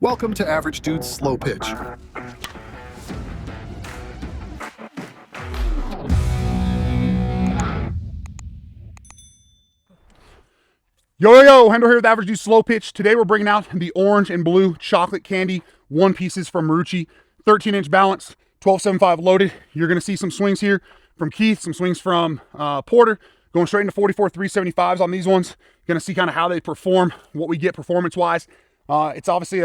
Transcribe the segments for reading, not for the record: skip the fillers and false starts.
Welcome to Average Dude's Slow Pitch. Yo, Hendo here with Average Dude's Slow Pitch. Today we're bringing out the orange and blue chocolate candy one pieces from Marucci, 13-inch balance, 12.75 loaded. You're going to see some swings here from Keith, some swings from Porter, going straight into 44 375s on these ones. Going to see kind of how they perform, what we get performance-wise. It's obviously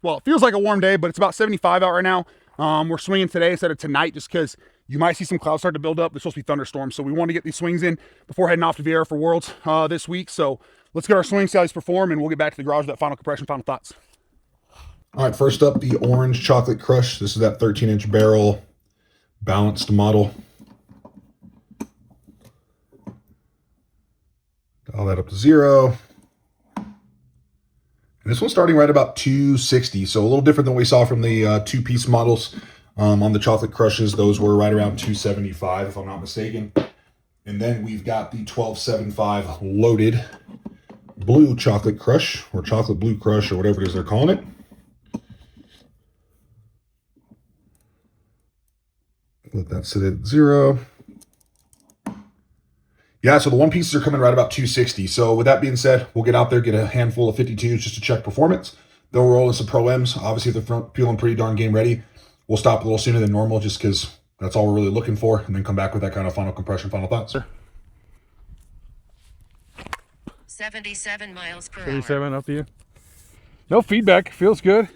it feels like a warm day, but it's about 75 out right now. We're swinging today instead of tonight just because you might see some clouds start to build up. There's supposed to be thunderstorms, so we want to get these swings in before heading off to Vieira for Worlds this week. So let's get our swings, see how these perform, and we'll get back to the garage with that final compression, final thoughts. All right, first up, the orange chocolate crush. This is that 13-inch barrel balanced model. Dial that up to 0. And this one's starting right about 260, so a little different than what we saw from the two-piece models. On the chocolate crushes, those were right around 275, if I'm not mistaken. And then we've got the 12.75 loaded blue chocolate crush, or chocolate blue crush, or whatever it is they're calling it. Let that sit at 0. Yeah, so the one pieces are coming right about 260. So with that being said, we'll get out there, get a handful of 52s just to check performance. Then we'll roll in some Pro M's. Obviously, if they're feeling pretty darn game ready, we'll stop a little sooner than normal just because that's all we're really looking for, and then come back with that kind of final compression, final thoughts. 77 miles per hour. 37 up to you. No feedback, feels good.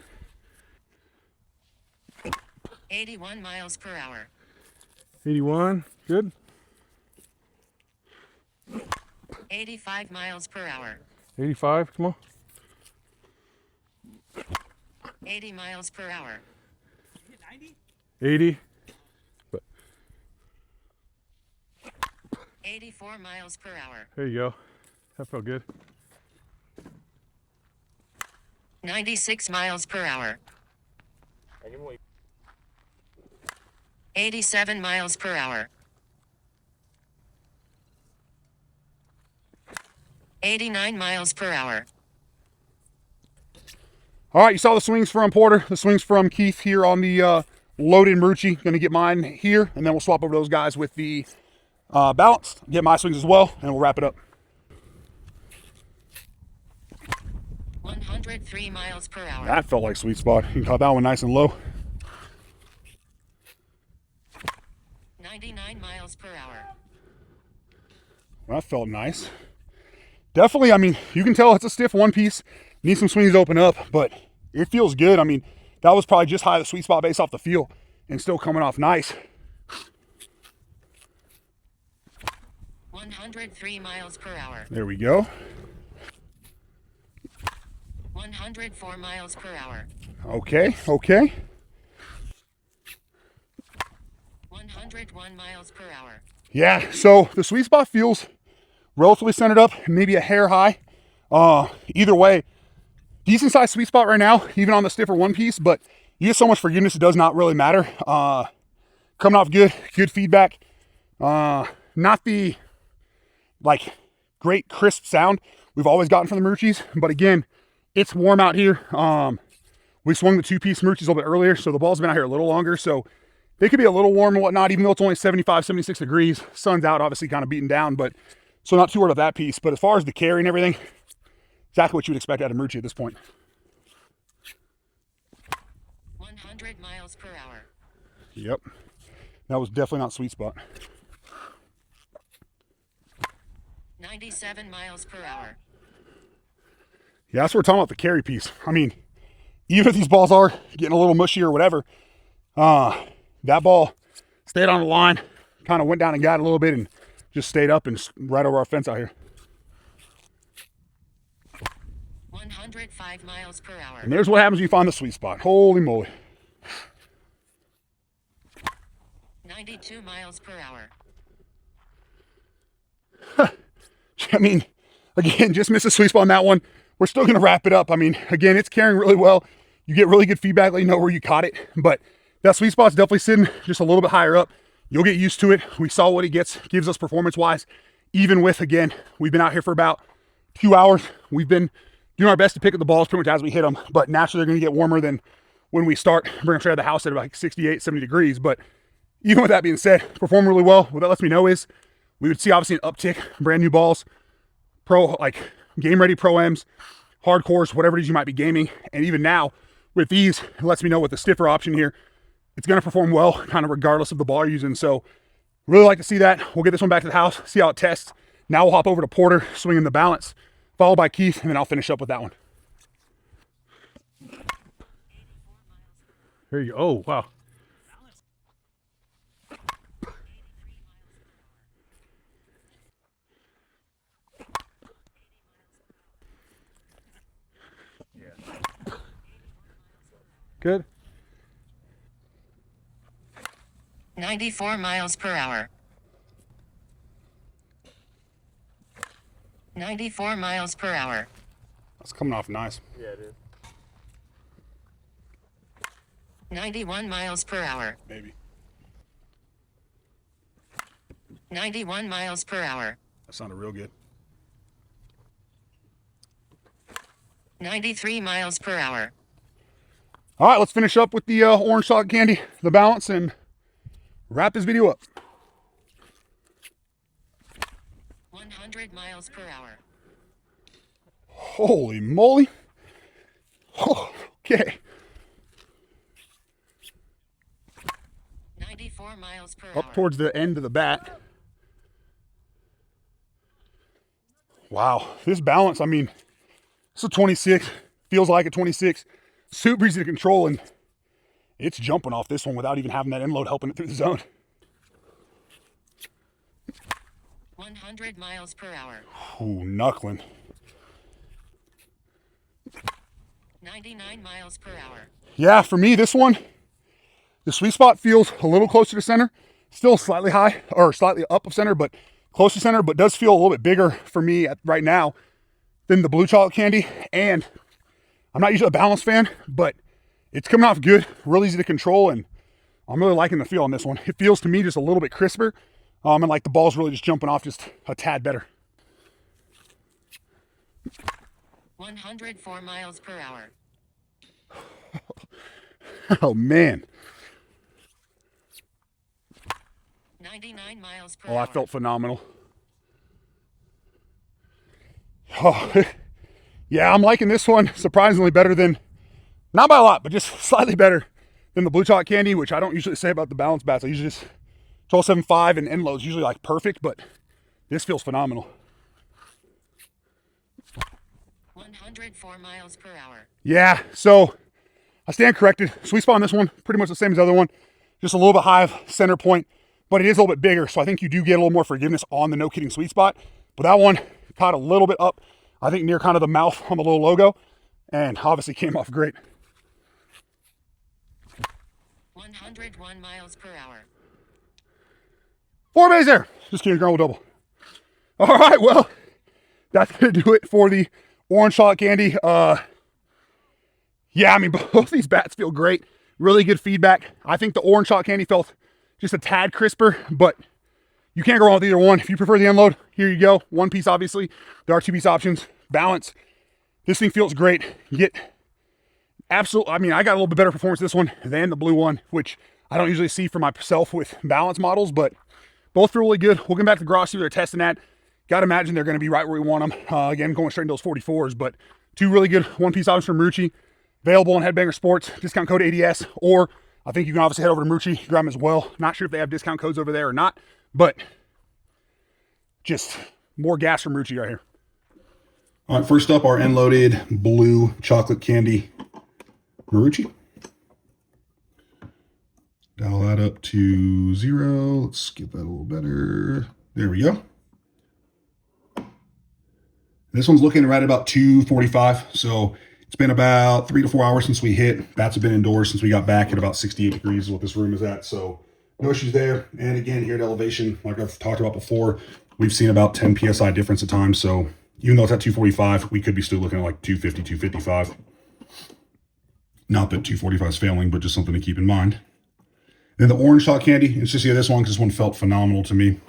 81 miles per hour. 81, good. 85 miles per hour. 85, come on. 80 miles per hour. 80. 84 miles per hour. There you go. That felt good. 96 miles per hour. 87 miles per hour. 89 miles per hour. All right, you saw the swings from Porter, the swings from Keith here on the loaded Marucci. Going to get mine here, and then we'll swap over those guys with the balanced, get my swings as well, and we'll wrap it up. 103 miles per hour. That felt like sweet spot. You caught that one nice and low. 99 miles per hour. That felt nice. Definitely, I mean, you can tell it's a stiff one piece. Needs some swings to open up, but it feels good. I mean, that was probably just high the sweet spot based off the feel and still coming off nice. 103 miles per hour. There we go. 104 miles per hour. Okay. 101 miles per hour. Yeah, so the sweet spot feels relatively centered up, maybe a hair high. Either way, decent sized sweet spot right now, even on the stiffer one piece, but you get so much forgiveness, it does not really matter. Coming off good feedback. Not the great crisp sound we've always gotten from the Maruccis, but again, it's warm out here. We swung the two-piece Maruccis a little bit earlier, so the ball's been out here a little longer, so they could be a little warm and whatnot, even though it's only 75, 76 degrees. Sun's out, obviously kind of beaten down, but so not too worried about that piece. But as far as the carry and everything, exactly what you would expect out of Marucci at this point. 100 miles per hour. Yep. That was definitely not sweet spot. 97 miles per hour. Yeah, that's what we're talking about, the carry piece. I mean, even if these balls are getting a little mushy or whatever, that ball stayed on the line, kind of went down and got a little bit and just stayed up and right over our fence out here. 105 miles per hour. And there's what happens when you find the sweet spot. Holy moly. 92 miles per hour. I mean, again, just missed a sweet spot on that one. We're still going to wrap it up. I mean, again, it's carrying really well. You get really good feedback, let you know where you caught it. But that sweet spot's definitely sitting just a little bit higher up. You'll get used to it. We saw what it gives us performance-wise. Even with, again, we've been out here for about 2 hours. We've been doing our best to pick up the balls pretty much as we hit them, but naturally they're going to get warmer than when we start. Bring them straight out of the house at like 68, 70 degrees. But even with that being said, perform really well. What that lets me know is we would see obviously an uptick, brand new balls, like game ready pro-ams, hardcores, whatever it is you might be gaming. And even now with these, it lets me know with the stiffer option here, it's going to perform well kind of regardless of the ball you're using. So really like to see that. We'll get this one back to the house, see how it tests. Now we'll hop over to Porter, swinging the balance, followed by Keith, and then I'll finish up with that one. There you go. Oh, wow. Good. 94 miles per hour. 94 miles per hour. That's coming off nice. Yeah, it is. 91 miles per hour. Maybe. 91 miles per hour. That sounded real good. 93 miles per hour. All right, let's finish up with the orange chocolate candy, the balance, and wrap this video up. 100 miles per hour. Holy moly. Oh, okay. 94 miles per hour. Up towards the end of the bat. Wow, this balance, I mean, it's a 26, feels like a 26. Super easy to control, and it's jumping off this one without even having that end load helping it through the zone. 100 miles per hour. Ooh, knuckling. 99 miles per hour. Yeah, for me, this one, the sweet spot feels a little closer to center. Still slightly high, or slightly up of center, but close to center, but does feel a little bit bigger for me right now than the blue chocolate candy. And I'm not usually a balance fan, but it's coming off good, real easy to control, and I'm really liking the feel on this one. It feels to me just a little bit crisper, and like the ball's really just jumping off just a tad better. 104 miles per hour. Oh, man. 99 miles per Oh, hour. I felt phenomenal. Oh, yeah, I'm liking this one surprisingly better than, not by a lot, but just slightly better than the blue chocolate candy, which I don't usually say about the balance bats. I usually just 12.75 and end load's usually like perfect, but this feels phenomenal. 104 miles per hour. Yeah, so I stand corrected. Sweet spot on this one, pretty much the same as the other one. Just a little bit high of center point, but it is a little bit bigger, so I think you do get a little more forgiveness on the no kidding sweet spot. But that one caught a little bit up, I think near kind of the mouth on the little logo, and obviously came off great. 101 miles per hour. 4 bays there. Just kidding, ground double. All right, well, that's going to do it for the orange chocolate candy. Yeah, I mean, both these bats feel great. Really good feedback. I think the orange chocolate candy felt just a tad crisper, but you can't go wrong with either one. If you prefer the end load, here you go. One piece, obviously. There are 2 piece options. Balance. This thing feels great. You get absolute, I mean, I got a little bit better performance this one than the blue one, which I don't usually see for myself with balance models, but both feel really good. We'll get back to the garage, see what they're testing at. Got to imagine they're going to be right where we want them. Again, going straight into those 44s, but 2 really good one-piece options from Marucci. Available on Headbanger Sports, discount code ADS, or I think you can obviously head over to Marucci, grab them as well. Not sure if they have discount codes over there or not, but just more gas from Marucci right here. All right, first up, our end-loaded blue chocolate candy Marucci. Dial that up to 0. Let's get that a little better. There we go. This one's looking right at about 245. So it's been about 3 to 4 hours since we hit. Bats have been indoors since we got back at about 68 degrees is what this room is at. So no issues there. And again, here at elevation, like I've talked about before, we've seen about 10 PSI difference at times. So even though it's at 245, we could be still looking at like 250, 255. Not that 245 is failing, but just something to keep in mind. Then the orange chocolate candy, it's just this one because this one felt phenomenal to me.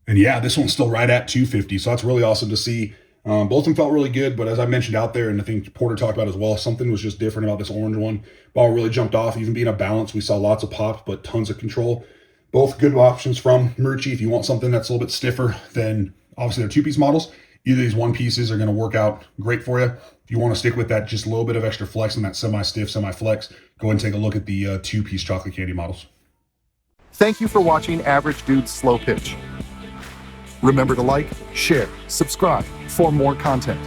And yeah, this one's still right at 250, so that's really awesome to see. Both of them felt really good, but as I mentioned out there, and I think Porter talked about as well, something was just different about this orange one. Ball really jumped off. Even being a balance, we saw lots of pop, but tons of control. Both good options from Marucci. If you want something that's a little bit stiffer, then obviously they're two-piece models. Either of these one pieces are going to work out great for you. If you want to stick with that just a little bit of extra flex and that semi-stiff, semi-flex, go ahead and take a look at the two-piece chocolate candy models. Thank you for watching Average Dude's Slow Pitch. Remember to like, share, subscribe for more content.